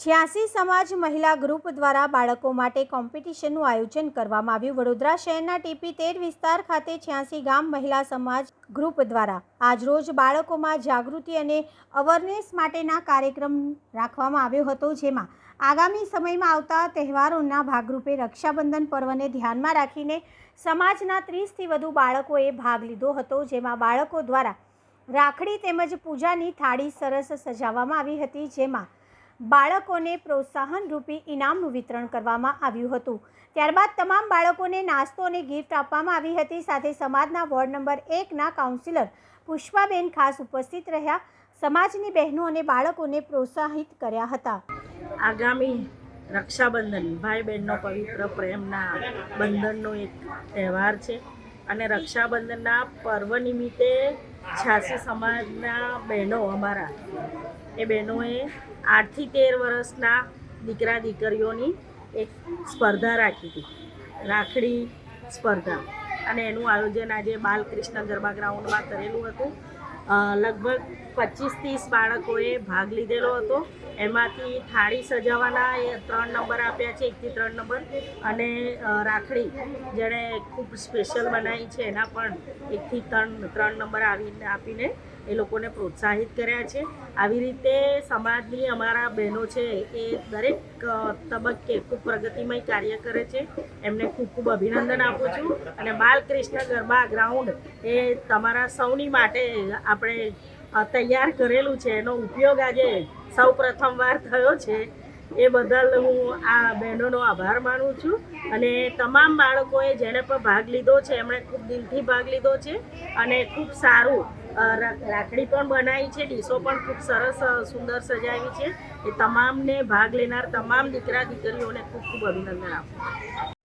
86 સમાજ મહિલા ગ્રુપ દ્વારા બાળકો માટે કોમ્પિટિશનનું આયોજન કરવામાં આવ્યું। વડોદરા શહેરના ટીપી 13 વિસ્તાર ખાતે 86 ગામ મહિલા સમાજ ગ્રુપ દ્વારા આજરોજ બાળકોમાં જાગૃતિ અને અવેરનેસ માટેના કાર્યક્રમ રાખવામાં આવ્યો હતો, જેમાં આગામી સમયમાં આવતા તહેવારોના ભાગરૂપે રક્ષાબંધન પર્વને ધ્યાનમાં રાખીને સમાજના 30થી વધુ બાળકોએ ભાગ લીધો હતો, જેમાં બાળકો દ્વારા રાખડી તેમજ પૂજાની થાળી સરસ સજાવવામાં આવી હતી, જેમાં બાળકોને પ્રોત્સાહન રૂપી ઇનામનું વિતરણ કરવામાં આવ્યું હતું। ત્યારબાદ તમામ બાળકોને નાસ્તો અને ગિફ્ટ આપવામાં આવી હતી। સાથે સમાજના વોર્ડ નંબર 1ના કાઉન્સિલર પુષ્પાબેન ખાસ ઉપસ્થિત રહ્યા, સમાજની બહેનો અને બાળકોને પ્રોત્સાહિત કર્યા હતા। આગામી રક્ષાબંધન ભાઈ બહેનનો પવિત્ર પ્રેમના બંધનનો એક તહેવાર છે અને રક્ષાબંધનના પર્વ નિમિત્તે 86 સમાજના બહેનો અમારા એ બહેનોએ 8 થી 13 વર્ષના દીકરા દીકરીઓની એક સ્પર્ધા રાખી હતી, રાખડી સ્પર્ધા, અને એનું આયોજન આજે બાલકૃષ્ણ ગરબા ગ્રાઉન્ડમાં કરેલું હતું। લગભગ 25-30 બાળકોએ ભાગ લીધેલો હતો। એમાંથી થાળી સજાવવાના 3 નંબર આપ્યા છે, 1 થી 3 નંબર, અને રાખડી જેણે ખૂબ સ્પેશિયલ બનાવી છે એના પણ 1 થી 3 નંબર આપીને એ લોકોને પ્રોત્સાહિત કર્યા છે। આવી રીતે સમાજની અમારા બહેનો છે એ દરેક તબક્કે ખૂબ પ્રગતિમય કાર્ય કરે છે, એમને ખૂબ ખૂબ અભિનંદન આપું છું। અને બાલકૃષ્ણ ગરબા ગ્રાઉન્ડ એ તમારા સૌની માટે આપણે તૈયાર કરેલું છે, એનો ઉપયોગ આજે સૌ પ્રથમવાર થયો છે, એ બદલ હું આ બહેનોનો આભાર માનું છું। અને તમામ બાળકોએ જેણે પણ ભાગ લીધો છે એમણે ખૂબ દિલથી ભાગ લીધો છે અને ખૂબ સારું રાખડી પણ બનાવી છે, ડીશો પણ ખૂબ સરસ સુંદર સજાવી છે। એ તમામને ભાગ લેનાર તમામ દીકરા દીકરીઓને ખૂબ ખૂબ અભિનંદન આપું છું।